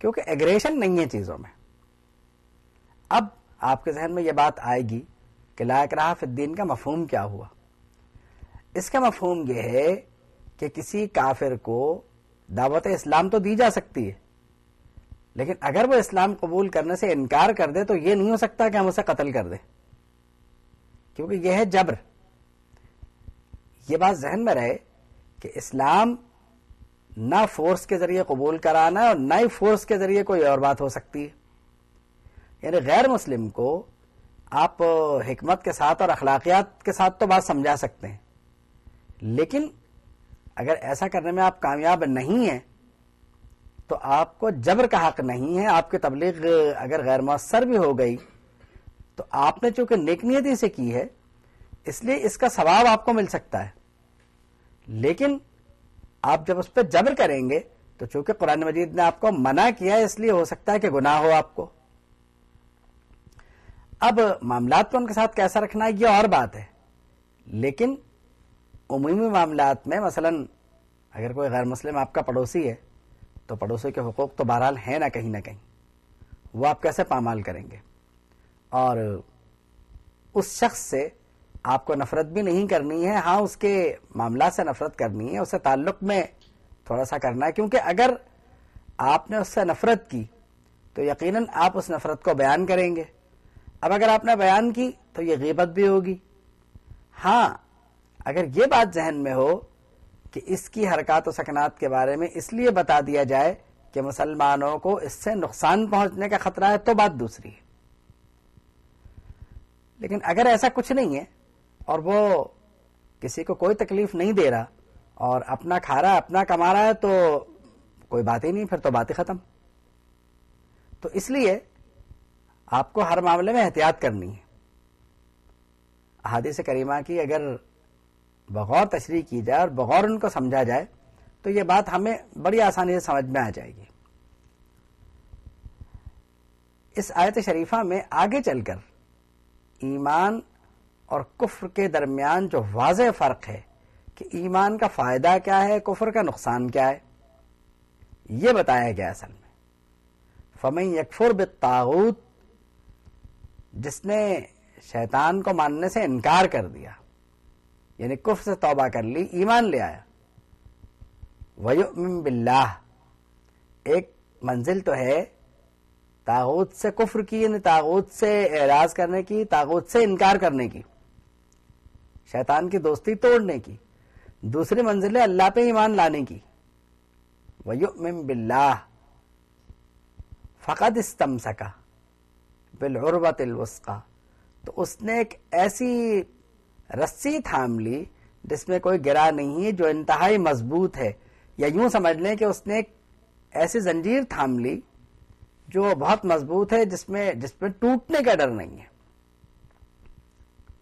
کیونکہ ایگریشن نہیں ہے چیزوں میں. اب آپ کے ذہن میں یہ بات آئے گی کہ لا اکراہ فی الدین کا مفہوم کیا ہوا. اس کا مفہوم یہ ہے کہ کسی کافر کو دعوت اسلام تو دی جا سکتی ہے، لیکن اگر وہ اسلام قبول کرنے سے انکار کر دے تو یہ نہیں ہو سکتا کہ ہم اسے قتل کر دیں، کیونکہ یہ ہے جبر. یہ بات ذہن میں رہے کہ اسلام نہ فورس کے ذریعے قبول کرانا ہے اور نہ ہی فورس کے ذریعے کوئی اور بات ہو سکتی ہے. یعنی غیر مسلم کو آپ حکمت کے ساتھ اور اخلاقیات کے ساتھ تو بات سمجھا سکتے ہیں، لیکن اگر ایسا کرنے میں آپ کامیاب نہیں ہیں تو آپ کو جبر کا حق نہیں ہے. آپ کی تبلیغ اگر غیر مؤثر بھی ہو گئی تو آپ نے چونکہ نیک نیتی سے کی ہے اس لیے اس کا ثواب آپ کو مل سکتا ہے، لیکن آپ جب اس پہ جبر کریں گے تو چونکہ قرآن مجید نے آپ کو منع کیا ہے اس لیے ہو سکتا ہے کہ گناہ ہو آپ کو. اب معاملات کو ان کے ساتھ کیسا رکھنا ہے یہ اور بات ہے، لیکن عمومی معاملات میں مثلا اگر کوئی غیر مسلم آپ کا پڑوسی ہے تو پڑوسی کے حقوق تو بہرحال ہیں نہ کہیں، وہ آپ کیسے پامال کریں گے؟ اور اس شخص سے آپ کو نفرت بھی نہیں کرنی ہے، ہاں اس کے معاملات سے نفرت کرنی ہے، اس سے تعلق میں تھوڑا سا کرنا ہے، کیونکہ اگر آپ نے اس سے نفرت کی تو یقیناً آپ اس نفرت کو بیان کریں گے. اب اگر آپ نے بیان کی تو یہ غیبت بھی ہوگی. ہاں اگر یہ بات ذہن میں ہو کہ اس کی حرکات و سکنات کے بارے میں اس لیے بتا دیا جائے کہ مسلمانوں کو اس سے نقصان پہنچنے کا خطرہ ہے تو بات دوسری ہے. لیکن اگر ایسا کچھ نہیں ہے اور وہ کسی کو کوئی تکلیف نہیں دے رہا اور اپنا کھا رہا ہے اپنا کما رہا ہے تو کوئی بات ہی نہیں، پھر تو بات ہی ختم. تو اس لیے آپ کو ہر معاملے میں احتیاط کرنی ہے. احادیث کریمہ کی اگر بغور تشریح کی جائے اور بغور ان کو سمجھا جائے تو یہ بات ہمیں بڑی آسانی سے سمجھ میں آ جائے گی. اس آیت شریفہ میں آگے چل کر ایمان اور کفر کے درمیان جو واضح فرق ہے کہ ایمان کا فائدہ کیا ہے، کفر کا نقصان کیا ہے، یہ بتایا گیا. اصل میں فَمَن يَكْفُرْ بِالطَّاغُوتِ، جس نے شیطان کو ماننے سے انکار کر دیا، یعنی کفر سے توبہ کر لی، ایمان لے آیا. وَيُؤْمِن بِاللَّهِ، ایک منزل تو ہے طاغوت سے کفر کی، یعنی طاغوت سے اعراض کرنے کی، طاغوت سے انکار کرنے کی، شیطان کی دوستی توڑنے کی. دوسری منزل ہے اللہ پہ ایمان لانے کی. وَيُؤْمِن بِاللَّهِ فَقَدِ اسْتَمْسَكَ بِالْعُرْوَةِ الْوُثْقَى، تو اس نے ایک ایسی رسی تھام لی جس میں کوئی گرا نہیں ہے، جو انتہائی مضبوط ہے، یا یوں سمجھ لیں کہ اس نے ایک ایسی زنجیر تھام لی جو بہت مضبوط ہے، جس میں ٹوٹنے کا ڈر نہیں ہے.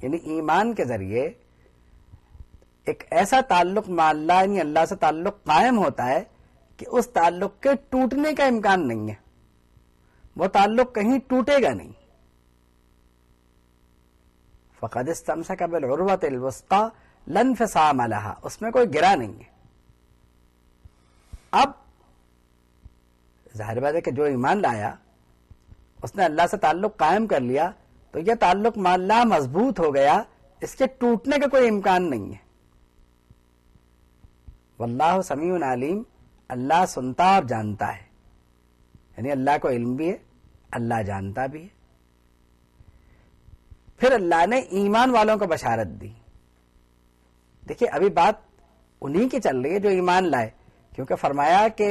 یعنی ایمان کے ذریعے ایک ایسا تعلق مع اللہ، یعنی اللہ سے تعلق قائم ہوتا ہے کہ اس تعلق کے ٹوٹنے کا امکان نہیں ہے، وہ تعلق کہیں ٹوٹے گا نہیں. فَقَدِ اسْتَمْسَكَ بِالْعُرْوَةِ الْوُثْقَى لَا انفِصَامَ لَهَا، اس میں کوئی گرا نہیں ہے. اب ظاہر بات ہے کہ جو ایمان لایا اس نے اللہ سے تعلق قائم کر لیا تو یہ تعلق مع اللہ مضبوط ہو گیا، اس کے ٹوٹنے کا کوئی امکان نہیں ہے. واللہ سمیع علیم، اللہ سنتا اور جانتا ہے، یعنی اللہ کو علم بھی ہے، اللہ جانتا بھی ہے. پھر اللہ نے ایمان والوں کو بشارت دی. دیکھیے ابھی بات انہی کی چل رہی ہے جو ایمان لائے، کیونکہ فرمایا کہ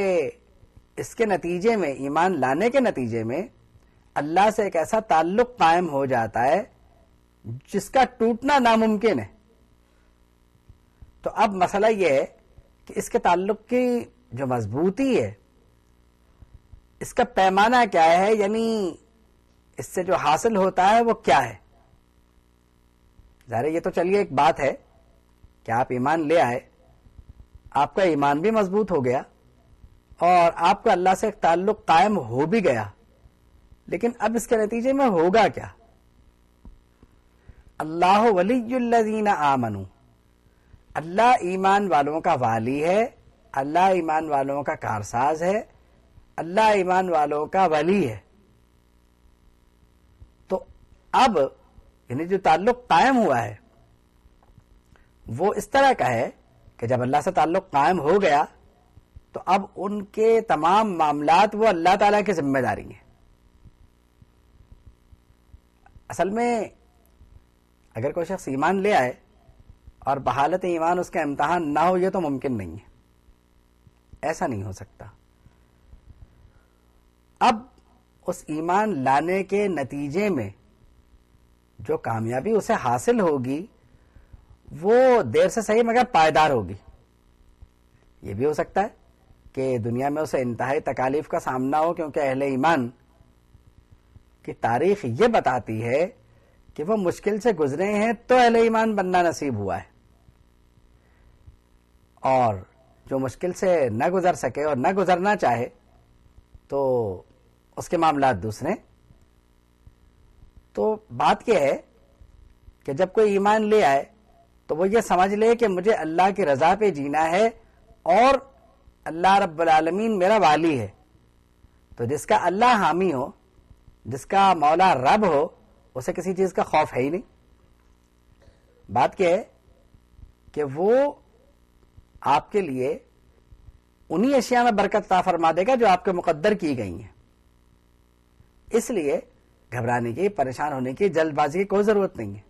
اس کے نتیجے میں، ایمان لانے کے نتیجے میں اللہ سے ایک ایسا تعلق قائم ہو جاتا ہے جس کا ٹوٹنا ناممکن ہے. تو اب مسئلہ یہ ہے کہ اس کے تعلق کی جو مضبوطی ہے، اس کا پیمانہ کیا ہے، یعنی اس سے جو حاصل ہوتا ہے وہ کیا ہے. ظاہر یہ تو چلیے ایک بات ہے کہ آپ ایمان لے آئے، آپ کا ایمان بھی مضبوط ہو گیا اور آپ کا اللہ سے ایک تعلق قائم ہو بھی گیا، لیکن اب اس کے نتیجے میں ہوگا کیا؟ اللہ ولی الذین آمنوا، اللہ ایمان والوں کا والی ہے، اللہ ایمان والوں کا کارساز ہے. اللہ ایمان والوں کا ولی ہے. تو اب یعنی جو تعلق قائم ہوا ہے وہ اس طرح کا ہے کہ جب اللہ سے تعلق قائم ہو گیا تو اب ان کے تمام معاملات وہ اللہ تعالیٰ کی ذمہ داری ہیں. اصل میں اگر کوئی شخص ایمان لے آئے اور بحالت ایمان اس کا امتحان نہ ہو یہ تو ممکن نہیں ہے، ایسا نہیں ہو سکتا. اب اس ایمان لانے کے نتیجے میں جو کامیابی اسے حاصل ہوگی وہ دیر سے صحیح مگر پائیدار ہوگی. یہ بھی ہو سکتا ہے کہ دنیا میں اسے انتہائی تکالیف کا سامنا ہو، کیونکہ اہل ایمان کی تاریخ یہ بتاتی ہے کہ وہ مشکل سے گزرے ہیں تو اہل ایمان بننا نصیب ہوا ہے، اور جو مشکل سے نہ گزر سکے اور نہ گزرنا چاہے تو اس کے معاملات دوسرے. تو بات یہ ہے کہ جب کوئی ایمان لے آئے تو وہ یہ سمجھ لے کہ مجھے اللہ کی رضا پہ جینا ہے اور اللہ رب العالمین میرا والی ہے. تو جس کا اللہ حامی ہو، جس کا مولا رب ہو، اسے کسی چیز کا خوف ہے ہی نہیں. بات یہ ہے کہ وہ آپ کے لیے انہی اشیاء میں برکت عطا فرما دے گا جو آپ کے مقدر کی گئی ہیں. اس لیے گھبرانے کی، پریشان ہونے کی، جلد بازی کی کوئی ضرورت نہیں ہے.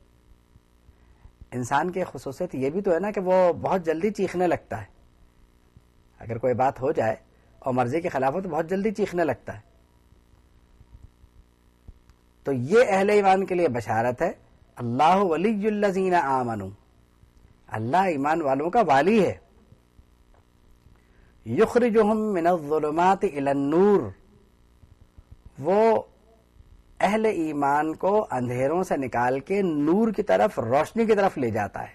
انسان کی خصوصیت یہ بھی تو ہے نا کہ وہ بہت جلدی چیخنے لگتا ہے. اگر کوئی بات ہو جائے اور مرضی کے خلاف ہو تو بہت جلدی چیخنے لگتا ہے. تو یہ اہل ایمان کے لیے بشارت ہے. اللہ ولی الذین آمنوا، اللہ ایمان والوں کا والی ہے. یخرجہم من الظلمات الی النور، وہ اہل ایمان کو اندھیروں سے نکال کے نور کی طرف، روشنی کی طرف لے جاتا ہے.